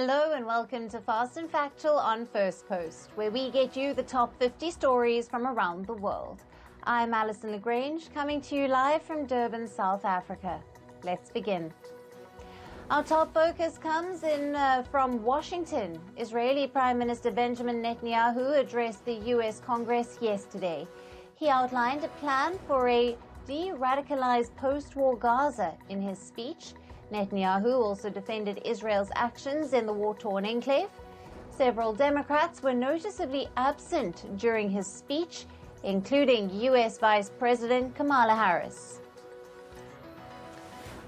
Hello and welcome to Fast and Factual on Firstpost, where we get you the top 50 stories from around the world. I'm Alison Lagrange, coming to you live from Durban, South Africa. Let's begin. Our top focus comes in from Washington. Israeli Prime Minister Benjamin Netanyahu addressed the U.S. Congress yesterday. He outlined a plan for a de-radicalized post-war Gaza in his speech. Netanyahu also defended Israel's actions in the war-torn enclave. Several Democrats were noticeably absent during his speech, including U.S. Vice President Kamala Harris.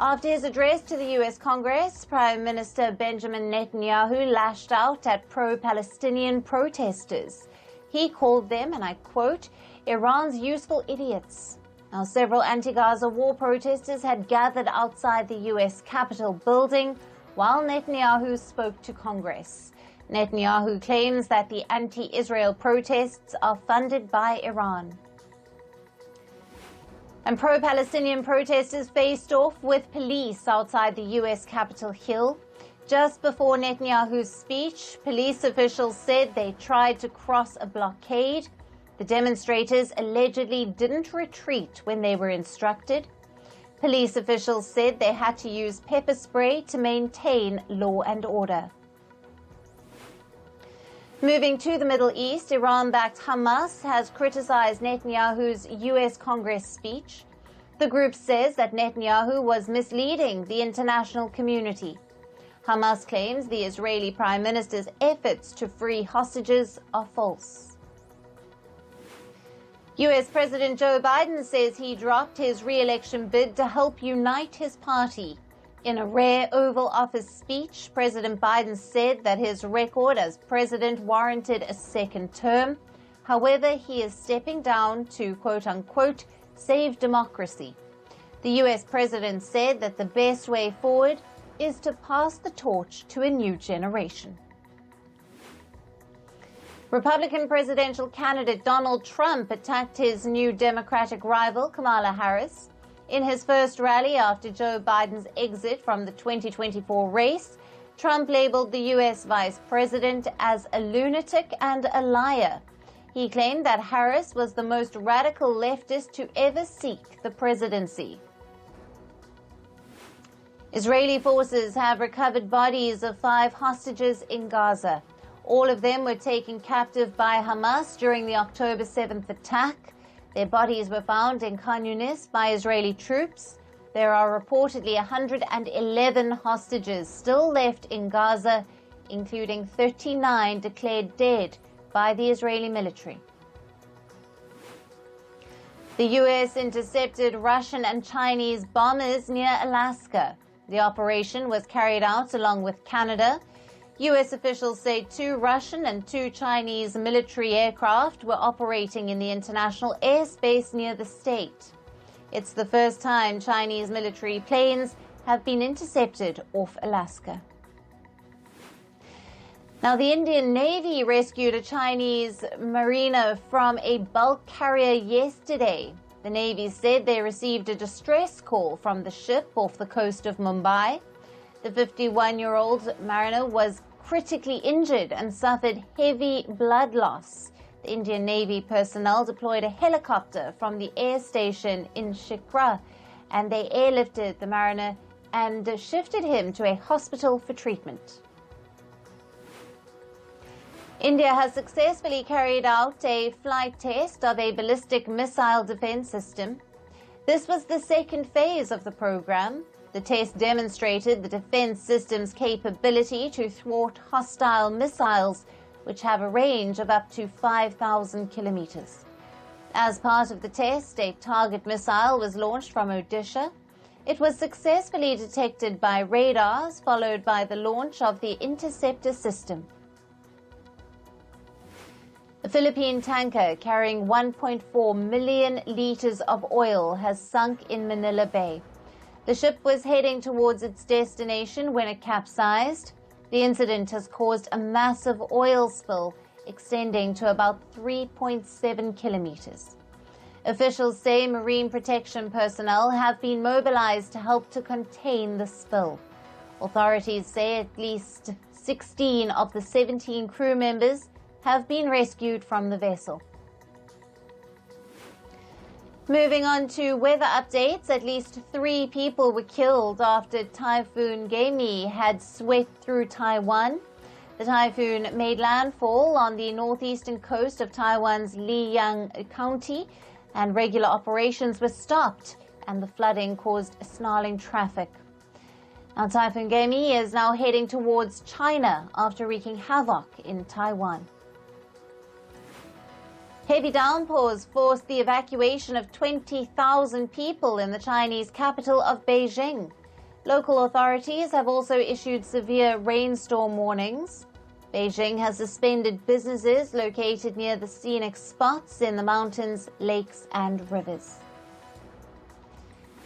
After his address to the U.S. Congress, Prime Minister Benjamin Netanyahu lashed out at pro-Palestinian protesters. He called them, and I quote, "Iran's useful idiots." Now, several anti-Gaza war protesters had gathered outside the U.S. Capitol building while Netanyahu spoke to Congress. Netanyahu claims that the anti-Israel protests are funded by Iran. And pro-Palestinian protesters faced off with police outside the U.S. Capitol Hill. Just before Netanyahu's speech, police officials said they tried to cross a blockade. The demonstrators allegedly didn't retreat when they were instructed. Police officials said they had to use pepper spray to maintain law and order. Moving to the Middle East, Iran-backed Hamas has criticized Netanyahu's U.S. Congress speech. The group says that Netanyahu was misleading the international community. Hamas claims the Israeli Prime Minister's efforts to free hostages are false. U.S. President Joe Biden says he dropped his re-election bid to help unite his party. In a rare Oval Office speech, President Biden said that his record as president warranted a second term. However, he is stepping down to, quote-unquote, save democracy. The U.S. president said that the best way forward is to pass the torch to a new generation. Republican presidential candidate Donald Trump attacked his new Democratic rival, Kamala Harris. In his first rally after Joe Biden's exit from the 2024 race, Trump labeled the U.S. vice president as a lunatic and a liar. He claimed that Harris was the most radical leftist to ever seek the presidency. Israeli forces have recovered bodies of 5 hostages in Gaza. All of them were taken captive by Hamas during the October 7th attack. Their bodies were found in Khan Yunis by Israeli troops. There are reportedly 111 hostages still left in Gaza, including 39 declared dead by the Israeli military. The U.S. intercepted Russian and Chinese bombers near Alaska. The operation was carried out along with Canada. U.S. officials say 2 Russian and 2 Chinese military aircraft were operating in the international airspace near the state. It's the first time Chinese military planes have been intercepted off Alaska. Now, the Indian Navy rescued a Chinese mariner from a bulk carrier yesterday. The Navy said they received a distress call from the ship off the coast of Mumbai. The 51-year-old mariner was critically injured and suffered heavy blood loss. The Indian Navy personnel deployed a helicopter from the air station in Shikra, and they airlifted the mariner and shifted him to a hospital for treatment. India has successfully carried out a flight test of a ballistic missile defense system. This was the second phase of the program. The test demonstrated the defense system's capability to thwart hostile missiles, which have a range of up to 5,000 kilometers. As part of the test, a target missile was launched from Odisha. It was successfully detected by radars, followed by the launch of the interceptor system. A Philippine tanker carrying 1.4 million liters of oil has sunk in Manila Bay. The ship was heading towards its destination when it capsized. The incident has caused a massive oil spill extending to about 3.7 kilometers. Officials say marine protection personnel have been mobilized to help to contain the spill. Authorities say at least 16 of the 17 crew members have been rescued from the vessel. Moving on to weather updates, at least 3 people were killed after Typhoon Gemi had swept through Taiwan. The typhoon made landfall on the northeastern coast of Taiwan's Liang County, and regular operations were stopped, and the flooding caused snarling traffic. Now, Typhoon Gemi is now heading towards China after wreaking havoc in Taiwan. Heavy downpours forced the evacuation of 20,000 people in the Chinese capital of Beijing. Local authorities have also issued severe rainstorm warnings. Beijing has suspended businesses located near the scenic spots in the mountains, lakes, and rivers.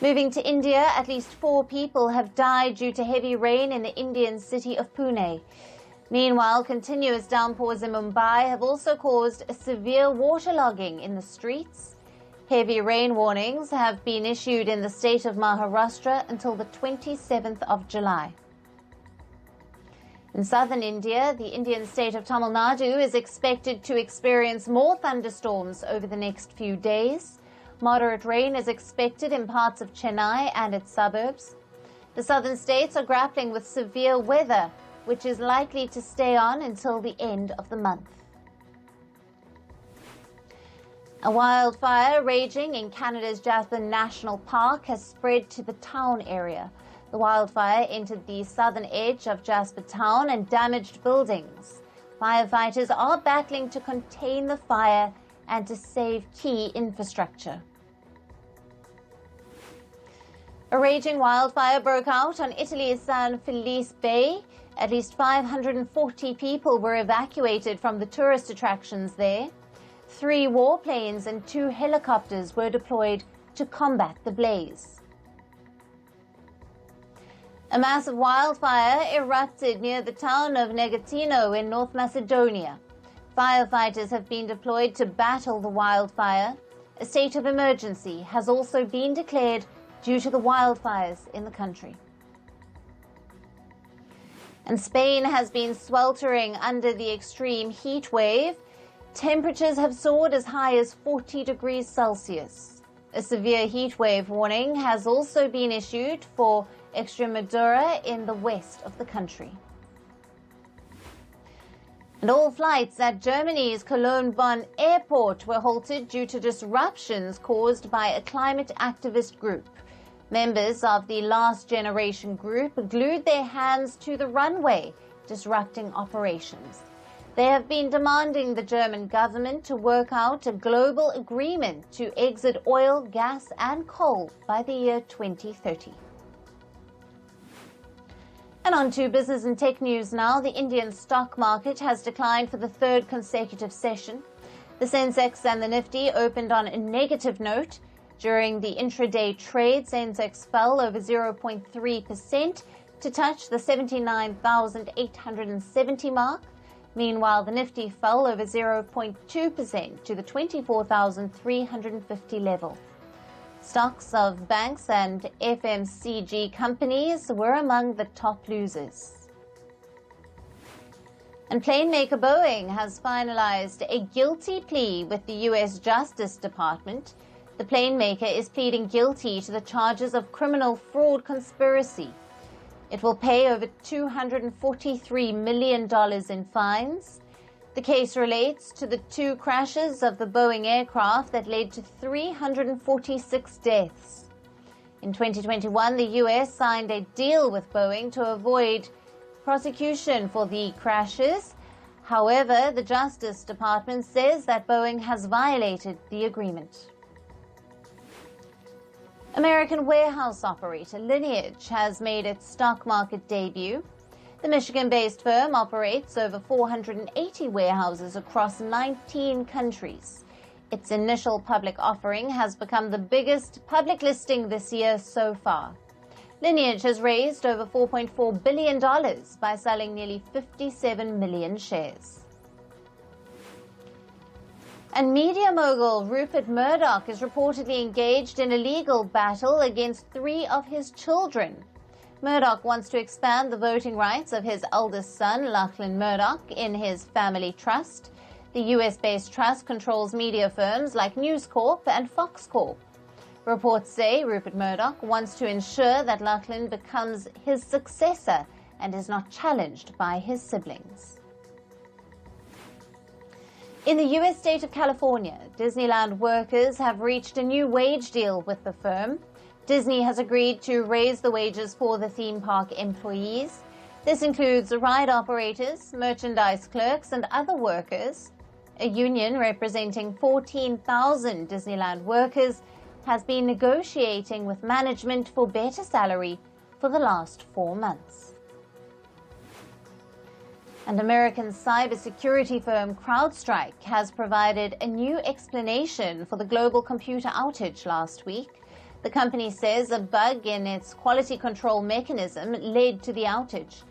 Moving to India, at least 4 people have died due to heavy rain in the Indian city of Pune. Meanwhile, continuous downpours in Mumbai have also caused severe waterlogging in the streets. Heavy rain warnings have been issued in the state of Maharashtra until the 27th of July. In southern India, the Indian state of Tamil Nadu is expected to experience more thunderstorms over the next few days. Moderate rain is expected in parts of Chennai and its suburbs. The southern states are grappling with severe weather, which is likely to stay on until the end of the month. A wildfire raging in Canada's Jasper National Park has spread to the town area. The wildfire entered the southern edge of Jasper Town and damaged buildings. Firefighters are battling to contain the fire and to save key infrastructure. A raging wildfire broke out on Italy's San Felice Bay. At least 540 people were evacuated from the tourist attractions there. 3 warplanes and 2 helicopters were deployed to combat the blaze. A massive wildfire erupted near the town of Negatino in North Macedonia. Firefighters have been deployed to battle the wildfire. A state of emergency has also been declared due to the wildfires in the country. And Spain has been sweltering under the extreme heat wave. Temperatures have soared as high as 40 degrees Celsius. A severe heat wave warning has also been issued for Extremadura in the west of the country. And all flights at Germany's Cologne-Bonn airport were halted due to disruptions caused by a climate activist group. Members of the Last Generation group glued their hands to the runway, disrupting operations. They have been demanding the German government to work out a global agreement to exit oil, gas, and coal by the year 2030. And on to business and tech news now. The Indian stock market has declined for the 3rd consecutive session. The Sensex and the Nifty opened on a negative note. During the intraday trade, Sensex fell over 0.3% to touch the 79,870 mark. Meanwhile, the Nifty fell over 0.2% to the 24,350 level. Stocks of banks and FMCG companies were among the top losers. And plane maker Boeing has finalized a guilty plea with the U.S. Justice Department. The plane maker is pleading guilty to the charges of criminal fraud conspiracy. It will pay over $243 million in fines. The case relates to the 2 crashes of the Boeing aircraft that led to 346 deaths. In 2021, the U.S. signed a deal with Boeing to avoid prosecution for the crashes. However, the Justice Department says that Boeing has violated the agreement. American warehouse operator Lineage has made its stock market debut. The Michigan-based firm operates over 480 warehouses across 19 countries. Its initial public offering has become the biggest public listing this year so far. Lineage has raised over $4.4 billion by selling nearly 57 million shares. And media mogul Rupert Murdoch is reportedly engaged in a legal battle against 3 of his children. Murdoch wants to expand the voting rights of his eldest son, Lachlan Murdoch, in his family trust. The US-based trust controls media firms like News Corp and Fox Corp. Reports say Rupert Murdoch wants to ensure that Lachlan becomes his successor and is not challenged by his siblings. In the U.S. state of California, Disneyland workers have reached a new wage deal with the firm. Disney has agreed to raise the wages for the theme park employees. This includes ride operators, merchandise clerks, and other workers. A union representing 14,000 Disneyland workers has been negotiating with management for better salary for the last 4 months. And American cybersecurity firm CrowdStrike has provided a new explanation for the global computer outage last week. The company says a bug in its quality control mechanism led to the outage.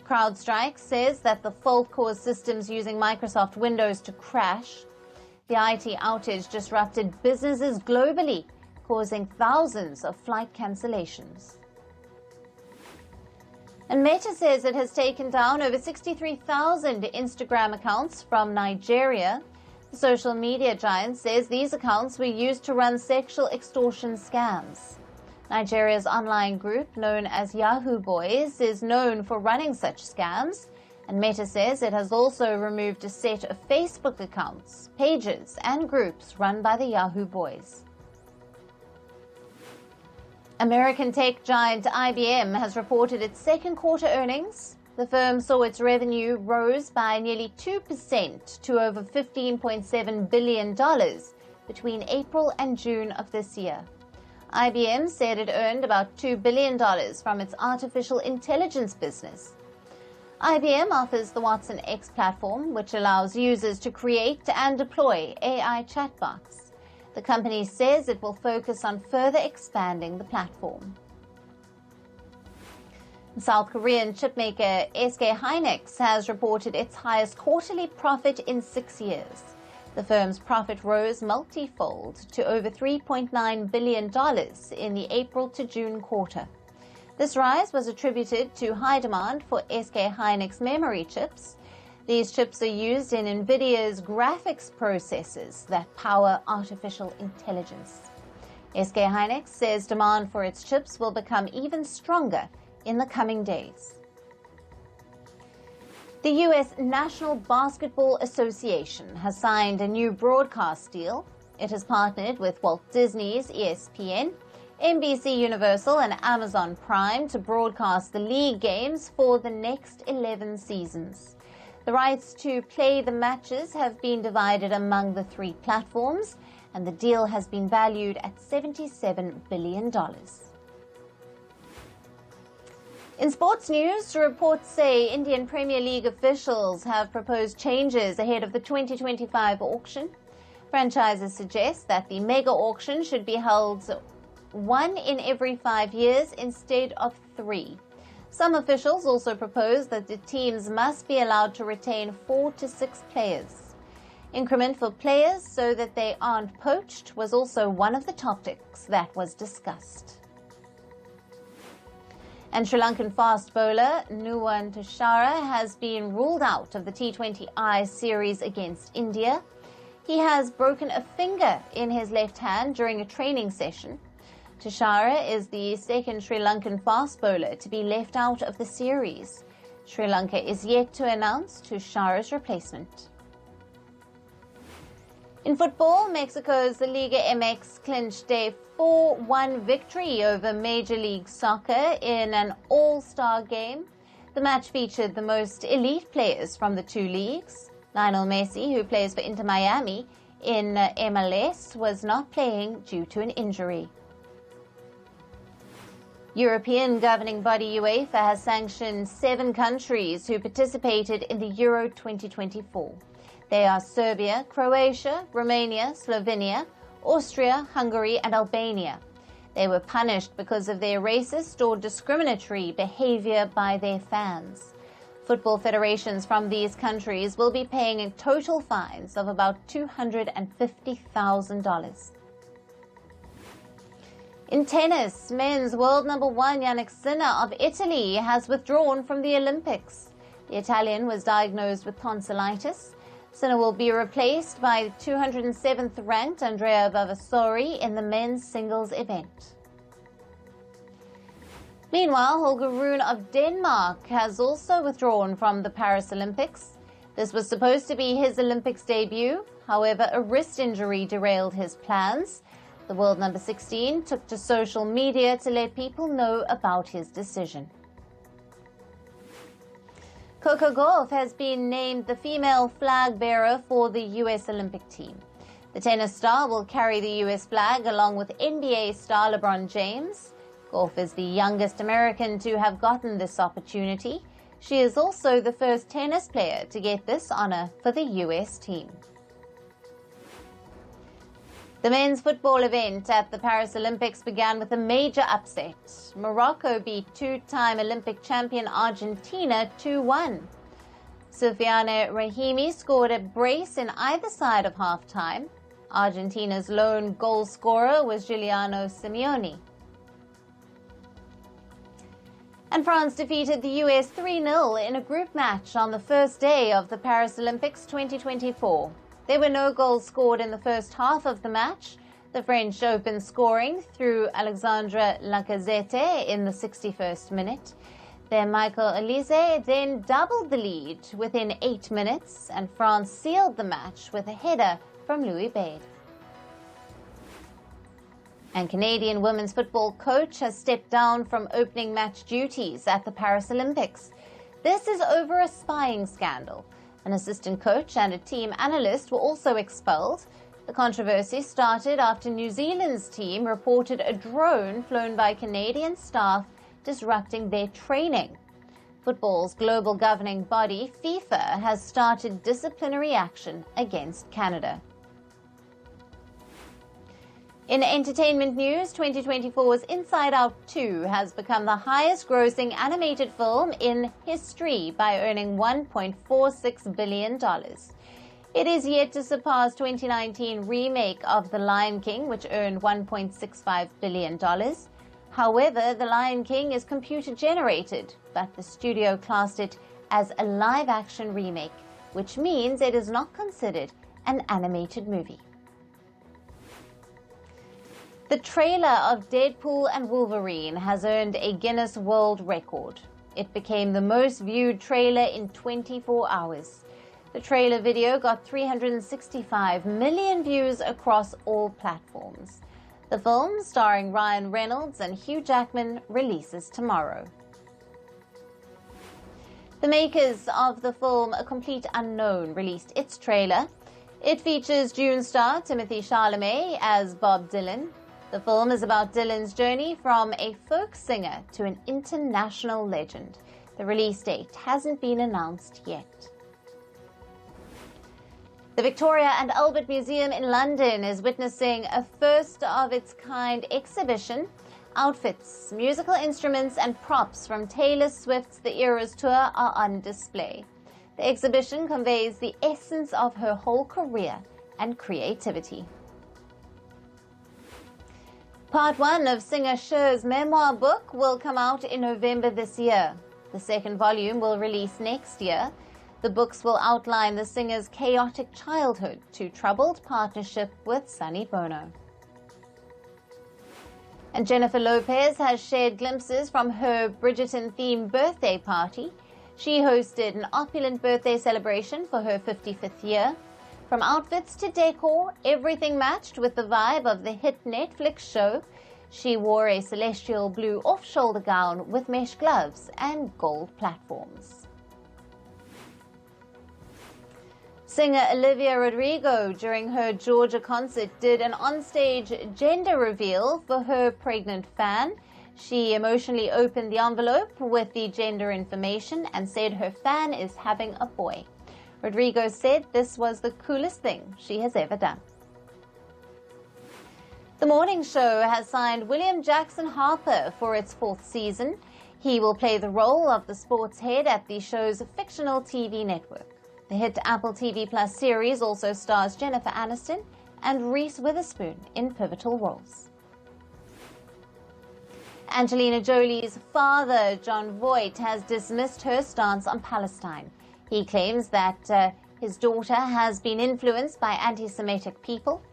CrowdStrike says that the fault caused systems using Microsoft Windows to crash. The IT outage disrupted businesses globally, causing thousands of flight cancellations. And Meta says it has taken down over 63,000 Instagram accounts from Nigeria. The social media giant says these accounts were used to run sexual extortion scams. Nigeria's online group, known as Yahoo Boys, is known for running such scams, and Meta says it has also removed a set of Facebook accounts, pages, and groups run by the Yahoo Boys. American tech giant IBM has reported its second quarter earnings. The firm saw its revenue rose by nearly 2% to over $15.7 billion between April and June of this year. IBM said it earned about $2 billion from its artificial intelligence business. IBM offers the Watson X platform, which allows users to create and deploy AI chatbots. The company says it will focus on further expanding the platform. South Korean chipmaker SK Hynix has reported its highest quarterly profit in 6 years. The firm's profit rose multifold to over $3.9 billion in the April to June quarter. This rise was attributed to high demand for SK Hynix memory chips. These chips are used in NVIDIA's graphics processors that power artificial intelligence. SK Hynix says demand for its chips will become even stronger in the coming days. The U.S. National Basketball Association has signed a new broadcast deal. It has partnered with Walt Disney's ESPN, NBC Universal, and Amazon Prime to broadcast the league games for the next 11 seasons. The rights to play the matches have been divided among the 3 platforms, and the deal has been valued at $77 billion. In sports news, reports say Indian Premier League officials have proposed changes ahead of the 2025 auction. Franchises suggest that the mega auction should be held 1 in every 5 years instead of 3. Some officials also propose that the teams must be allowed to retain 4 to 6 players. Increment for players so that they aren't poached was also one of the topics that was discussed. And Sri Lankan fast bowler Nuwan Tushara has been ruled out of the T20I series against India. He has broken a finger in his left hand during a training session. Tushara is the second Sri Lankan fast bowler to be left out of the series. Sri Lanka is yet to announce Tushara's replacement. In football, Mexico's Liga MX clinched a 4-1 victory over Major League Soccer in an all-star game. The match featured the most elite players from the 2 leagues. Lionel Messi, who plays for Inter Miami in MLS, was not playing due to an injury. European governing body UEFA has sanctioned 7 countries who participated in the Euro 2024. They are Serbia, Croatia, Romania, Slovenia, Austria, Hungary, and Albania. They were punished because of their racist or discriminatory behavior by their fans. Football federations from these countries will be paying total fines of about $250,000. In tennis, men's world number 1 Jannik Sinner of Italy has withdrawn from the Olympics. The Italian was diagnosed with tonsillitis. Sinner will be replaced by 207th ranked Andrea Vavasori in the men's singles event. Meanwhile, Holger Rune of Denmark has also withdrawn from the Paris Olympics. This was supposed to be his Olympics debut. However, a wrist injury derailed his plans. The world number 16 took to social media to let people know about his decision. Coco Gauff has been named the female flag bearer for the U.S. Olympic team. The tennis star will carry the U.S. flag along with NBA star LeBron James. Gauff is the youngest American to have gotten this opportunity. She is also the first tennis player to get this honor for the U.S. team. The men's football event at the Paris Olympics began with a major upset. Morocco beat two-time Olympic champion Argentina 2-1. Soufiane Rahimi scored a brace in either side of halftime. Argentina's lone goal scorer was Giuliano Simeone. And France defeated the US 3-0 in a group match on the first day of the Paris Olympics 2024. There were no goals scored in the first half of the match. The French opened scoring through Alexandre Lacazette in the 61st minute. Then Michael Olise then doubled the lead within 8 minutes, and France sealed the match with a header from Louis Bade. And Canadian women's football coach has stepped down from opening match duties at the Paris Olympics. This is over a spying scandal. An assistant coach and a team analyst were also expelled. The controversy started after New Zealand's team reported a drone flown by Canadian staff disrupting their training. Football's global governing body, FIFA, has started disciplinary action against Canada. In entertainment news, 2024's Inside Out 2 has become the highest-grossing animated film in history by earning $1.46 billion. It is yet to surpass 2019 remake of The Lion King, which earned $1.65 billion. However, The Lion King is computer-generated, but the studio classed it as a live-action remake, which means it is not considered an animated movie. The trailer of Deadpool and Wolverine has earned a Guinness World Record. It became the most viewed trailer in 24 hours. The trailer video got 365 million views across all platforms. The film, starring Ryan Reynolds and Hugh Jackman, releases tomorrow. The makers of the film A Complete Unknown released its trailer. It features Dune star Timothée Chalamet as Bob Dylan. The film is about Dylan's journey from a folk singer to an international legend. The release date hasn't been announced yet. The Victoria and Albert Museum in London is witnessing a first-of-its-kind exhibition. Outfits, musical instruments and props from Taylor Swift's The Eras Tour are on display. The exhibition conveys the essence of her whole career and creativity. Part 1 of singer Cher's memoir book will come out in November this year. The second volume will release next year. The books will outline the singer's chaotic childhood to troubled partnership with Sonny Bono. And Jennifer Lopez has shared glimpses from her Bridgerton-themed birthday party. She hosted an opulent birthday celebration for her 55th year. From outfits to decor, everything matched with the vibe of the hit Netflix show. She wore a celestial blue off-shoulder gown with mesh gloves and gold platforms. Singer Olivia Rodrigo, during her Georgia concert, did an onstage gender reveal for her pregnant fan. She emotionally opened the envelope with the gender information and said her fan is having a boy. Rodrigo said this was the coolest thing she has ever done. The morning show has signed William Jackson Harper for its 4th season. He will play the role of the sports head at the show's fictional TV network. The hit Apple TV Plus series also stars Jennifer Aniston and Reese Witherspoon in pivotal roles. Angelina Jolie's father, John Voight, has dismissed her stance on Palestine. He claims that his daughter has been influenced by anti-Semitic people.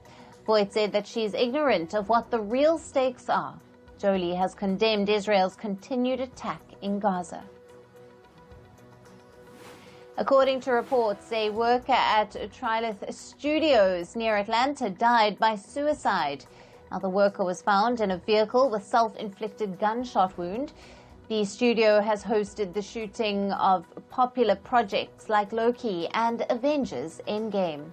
Voight said that she's ignorant of what the real stakes are. Jolie has condemned Israel's continued attack in Gaza. According to reports, a worker at Trilith Studios near Atlanta died by suicide. Now, the worker was found in a vehicle with self-inflicted gunshot wound. The studio has hosted the shooting of popular projects like Loki and Avengers Endgame.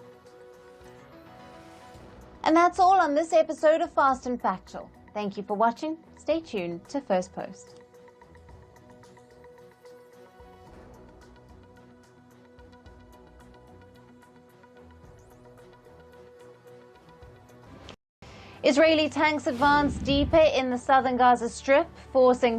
And that's all on this episode of Fast and Factual. Thank you for watching. Stay tuned to First Post. Israeli tanks advance deeper in the southern Gaza Strip, forcing